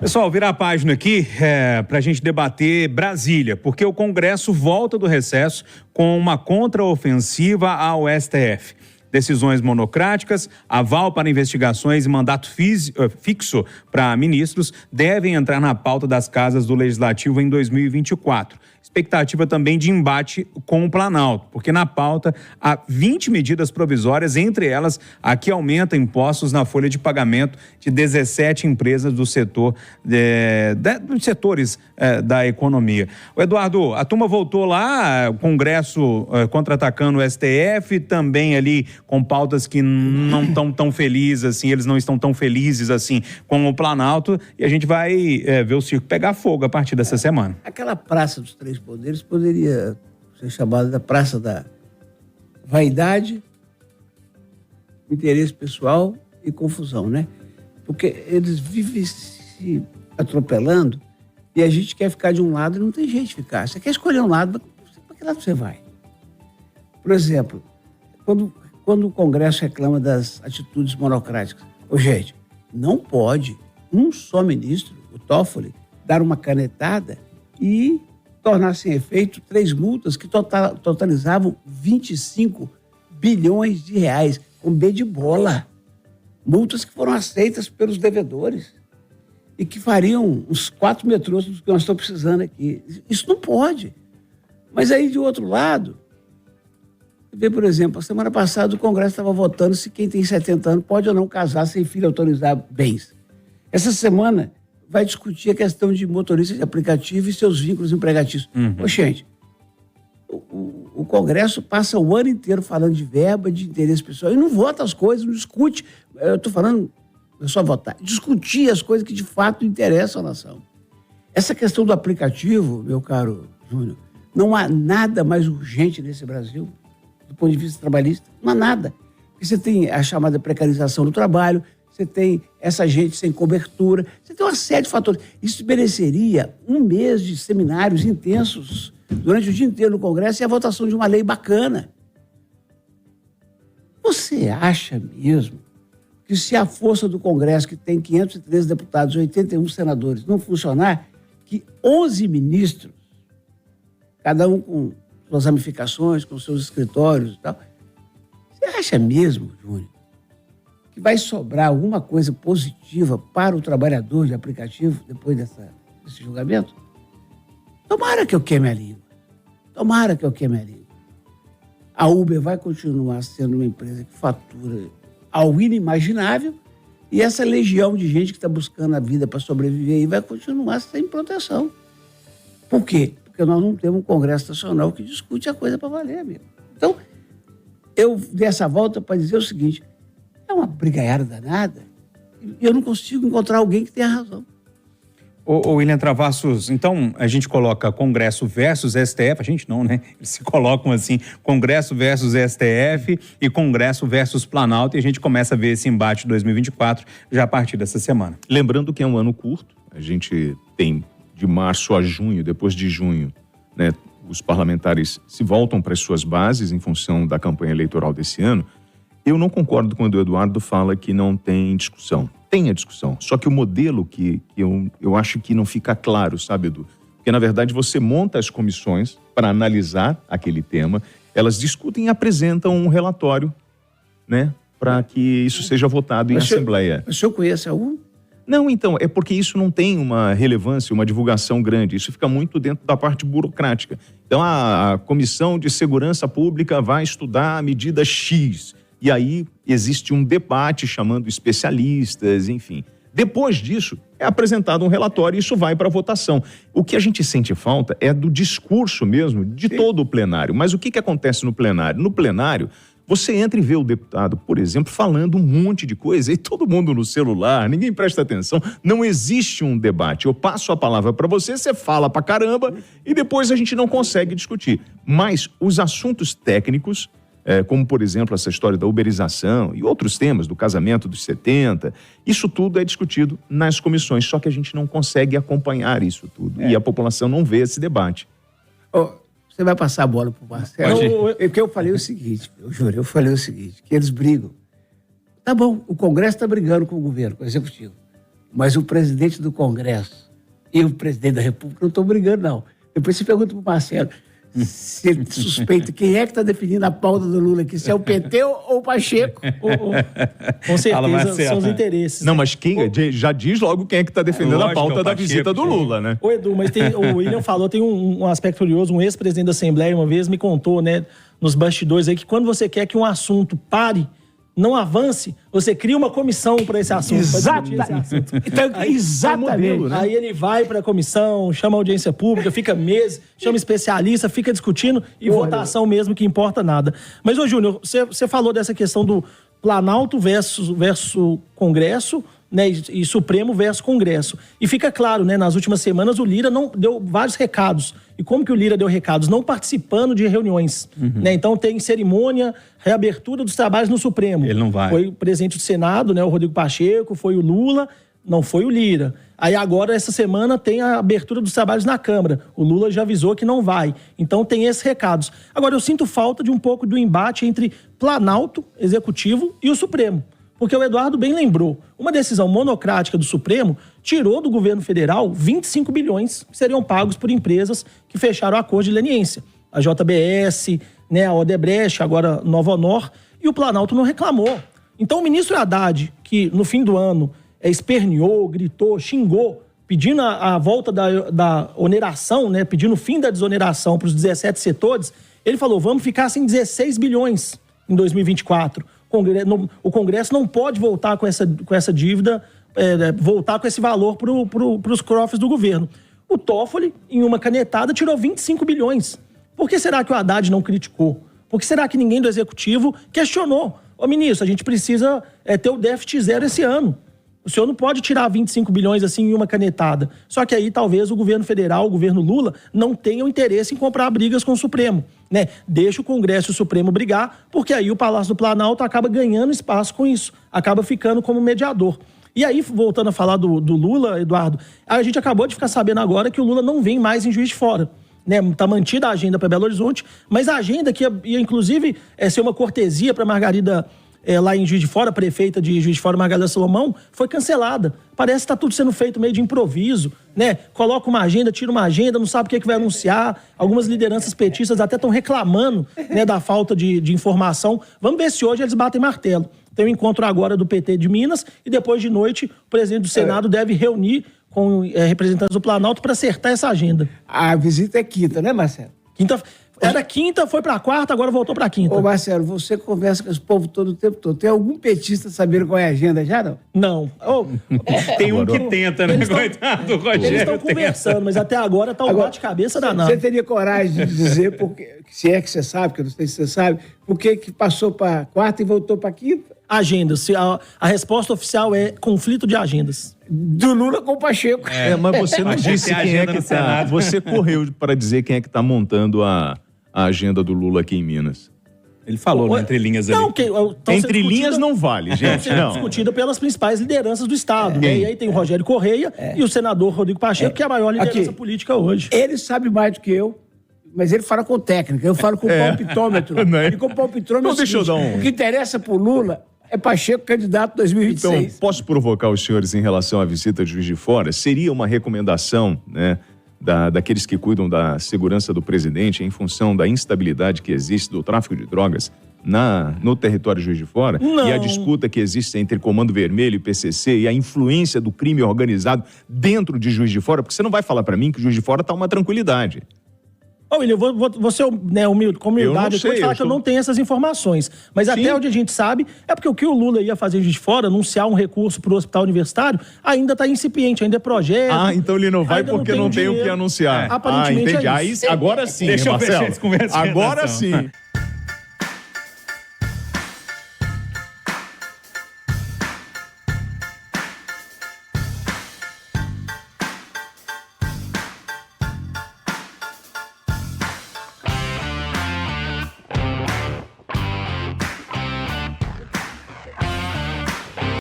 Pessoal, virar a página aqui para a gente debater Brasília, porque o Congresso volta do recesso com uma contraofensiva ao STF. Decisões monocráticas, aval para investigações e mandato fixo para ministros devem entrar na pauta das casas do Legislativo em 2024. Expectativa também de embate com o Planalto, porque na pauta há 20 medidas provisórias, entre elas a que aumenta impostos na folha de pagamento de 17 empresas do setor, dos setores da economia. O Eduardo, a turma voltou lá, o Congresso contra-atacando o STF, também ali com pautas que não estão tão felizes assim, eles não estão tão felizes assim com o Planalto, e a gente vai ver o circo pegar fogo a partir dessa semana. Aquela Praça dos Três Poderes poderia ser chamada da Praça da Vaidade, interesse pessoal e confusão, né? Porque eles vivem se atropelando e a gente quer ficar de um lado e não tem jeito de ficar. Você quer escolher um lado, para que lado você vai? Por exemplo, quando o Congresso reclama das atitudes monocráticas, gente, não pode um só ministro, o Toffoli, dar uma canetada e tornar sem efeito 3 multas que totalizavam 25 bilhões de reais, com B de bola. Multas que foram aceitas pelos devedores e que fariam uns 4 metrôs do que nós estamos precisando aqui. Isso não pode. Mas aí, de outro lado, vê, por exemplo, a semana passada o Congresso estava votando se quem tem 70 anos pode ou não casar sem filho autorizar bens. Essa semana vai discutir a questão de motorista de aplicativo e seus vínculos empregatícios. Gente, o Congresso passa o ano inteiro falando de verba, de interesse pessoal, e não vota as coisas, não discute. Eu estou falando, não é só votar, discutir as coisas que de fato interessam à nação. Essa questão do aplicativo, meu caro Júnior, não há nada mais urgente nesse Brasil, do ponto de vista trabalhista, não há nada. Porque você tem a chamada precarização do trabalho, você tem essa gente sem cobertura, você tem uma série de fatores. Isso mereceria 1 mês de seminários intensos durante o dia inteiro no Congresso e a votação de uma lei bacana. Você acha mesmo que se a força do Congresso, que tem 513 deputados e 81 senadores, não funcionar, que 11 ministros, cada um com suas ramificações, com seus escritórios e tal, você acha mesmo, Júnior, que vai sobrar alguma coisa positiva para o trabalhador de aplicativo depois desse julgamento? Tomara que eu queime a língua. Tomara que eu queime a língua. A Uber vai continuar sendo uma empresa que fatura ao inimaginável e essa legião de gente que está buscando a vida para sobreviver aí vai continuar sem proteção. Por quê? Porque nós não temos um Congresso Nacional que discute a coisa para valer, amigo. Então, eu dei essa volta para dizer o seguinte: é uma brigaiada danada e eu não consigo encontrar alguém que tenha razão. Ô William Travassos, então a gente coloca Congresso versus STF, a gente não, né? Eles se colocam assim, Congresso versus STF e Congresso versus Planalto, e a gente começa a ver esse embate de 2024 já a partir dessa semana. Lembrando que é um ano curto, a gente tem de março a junho, depois de junho, né, os parlamentares se voltam para as suas bases em função da campanha eleitoral desse ano. Eu não concordo quando o Eduardo fala que não tem discussão. Tem a discussão, só que o modelo que eu acho que não fica claro, sabe, Edu? Porque, na verdade, você monta as comissões para analisar aquele tema, elas discutem e apresentam um relatório, né, para que isso seja votado em assembleia. O senhor conhece algum? Não, então, é porque isso não tem uma relevância, uma divulgação grande. Isso fica muito dentro da parte burocrática. Então, a Comissão de Segurança Pública vai estudar a medida X. E aí existe um debate chamando especialistas, enfim. Depois disso, é apresentado um relatório e isso vai para votação. O que a gente sente falta é do discurso mesmo, de todo o plenário. Mas o que acontece no plenário? No plenário, você entra e vê o deputado, por exemplo, falando um monte de coisa e todo mundo no celular, ninguém presta atenção. Não existe um debate. Eu passo a palavra para você, você fala pra caramba e depois a gente não consegue discutir. Mas os assuntos técnicos, como, por exemplo, essa história da uberização e outros temas, do casamento dos 70, isso tudo é discutido nas comissões, só que a gente não consegue acompanhar isso tudo. E a população não vê esse debate. Você vai passar a bola pro Marcelo? Porque eu falei o seguinte, eu falei o seguinte, que eles brigam. Tá bom, o Congresso está brigando com o governo, com o Executivo. Mas o presidente do Congresso e o presidente da República não estão brigando, não. Depois você pergunta para o Marcelo se ele suspeita quem é que está definindo a pauta do Lula aqui, se é o PT ou o Pacheco. Com certeza são os interesses. Não, mas quem já diz logo quem é que está defendendo a pauta da visita do Lula, né? Ô, Edu, mas o William falou, tem um aspecto curioso, um ex-presidente da Assembleia uma vez me contou, né, nos bastidores aí, que quando você quer que um assunto pare, não avance, você cria uma comissão para esse assunto. Exatamente. Aí ele vai para a comissão, chama a audiência pública, fica meses, chama especialista, fica discutindo e votação mesmo que importa nada. Mas, ô Júnior, você falou dessa questão do Planalto versus Congresso, né, e Supremo versus Congresso. E fica claro, né, nas últimas semanas o Lira não deu vários recados. E como que o Lira deu recados? Não participando de reuniões. Né? Então tem cerimônia, reabertura dos trabalhos no Supremo. Ele não vai. Foi o presidente do Senado, né, o Rodrigo Pacheco, foi o Lula, não foi o Lira. Aí agora, essa semana, tem a abertura dos trabalhos na Câmara. O Lula já avisou que não vai. Então tem esses recados. Agora, eu sinto falta de um pouco do embate entre Planalto, Executivo e o Supremo. Porque o Eduardo bem lembrou, uma decisão monocrática do Supremo tirou do governo federal 25 bilhões que seriam pagos por empresas que fecharam acordo de leniência. A JBS, né, a Odebrecht, agora Nova Honor, e o Planalto não reclamou. Então o ministro Haddad, que no fim do ano esperneou, gritou, xingou, pedindo a volta da oneração, né, pedindo o fim da desoneração para os 17 setores, ele falou, vamos ficar sem 16 bilhões em 2024. O Congresso não pode voltar com essa dívida, voltar com esse valor para os cofres do governo. O Toffoli, em uma canetada, tirou 25 bilhões. Por que será que o Haddad não criticou? Por que será que ninguém do Executivo questionou? Ô, ministro, a gente precisa ter o déficit zero esse ano. O senhor não pode tirar 25 bilhões assim em uma canetada. Só que aí talvez o governo federal, o governo Lula, não tenha o interesse em comprar brigas com o Supremo. Né? Deixa o Congresso e o Supremo brigar, porque aí o Palácio do Planalto acaba ganhando espaço com isso. Acaba ficando como mediador. E aí, voltando a falar do Lula, Eduardo, a gente acabou de ficar sabendo agora que o Lula não vem mais em Juiz de Fora. Né, tá mantida a agenda para Belo Horizonte, mas a agenda que ia inclusive ser uma cortesia para Margarida lá em Juiz de Fora, prefeita de Juiz de Fora, Margarida Salomão, foi cancelada. Parece que tá tudo sendo feito meio de improviso, né? Coloca uma agenda, tira uma agenda, não sabe o que vai anunciar. Algumas lideranças petistas até estão reclamando, né, da falta de informação. Vamos ver se hoje eles batem martelo. Tem um encontro agora do PT de Minas e depois de noite o presidente do Senado deve reunir com representantes do Planalto para acertar essa agenda. A visita é quinta, né, Marcelo? Era quinta, foi pra quarta, agora voltou pra quinta. Ô, Marcelo, você conversa com esse povo todo o tempo todo. Tem algum petista sabendo qual é a agenda já, não? Não. Tem um que tenta, né? Coitado do Rogério. Eles estão conversando, mas até agora tá um bate-cabeça danado. Você teria coragem de dizer, porque, se é que você sabe, que eu não sei se você sabe, por que passou pra quarta e voltou pra quinta? Agendas. A resposta oficial é conflito de agendas. Do Lula com o Pacheco. Mas você não disse quem é que tá. Você correu para dizer quem é que tá montando a agenda do Lula aqui em Minas. Ele falou, né, entre linhas ali. Entre linhas não vale, gente. Está sendo discutida pelas principais lideranças do Estado. Né? E aí tem o Rogério Correia e o senador Rodrigo Pacheco, que é a maior liderança política hoje. Ele sabe mais do que eu, mas ele fala com técnica. Eu falo com palpitômetro. Né? E com palpitômetro então, deixa eu dar o que interessa pro Lula é Pacheco candidato 2026. Então, posso provocar os senhores em relação à visita de Juiz de Fora? Seria uma recomendação, né, daqueles que cuidam da segurança do presidente em função da instabilidade que existe do tráfico de drogas no território de Juiz de Fora? Não. E a disputa que existe entre Comando Vermelho e PCC e a influência do crime organizado dentro de Juiz de Fora? Porque você não vai falar para mim que Juiz de Fora está uma tranquilidade. Ô, William, você, né, com humildade, eu vou te falar que eu não tenho essas informações. Mas até onde a gente sabe, é porque o que o Lula ia fazer de fora, anunciar um recurso para o hospital universitário, ainda está incipiente, ainda é projeto. Então ele não vai porque não tem o que anunciar. Aparentemente entendi. é isso. Agora sim, Deixa eu Marcelo. fechar essa conversa. Agora sim.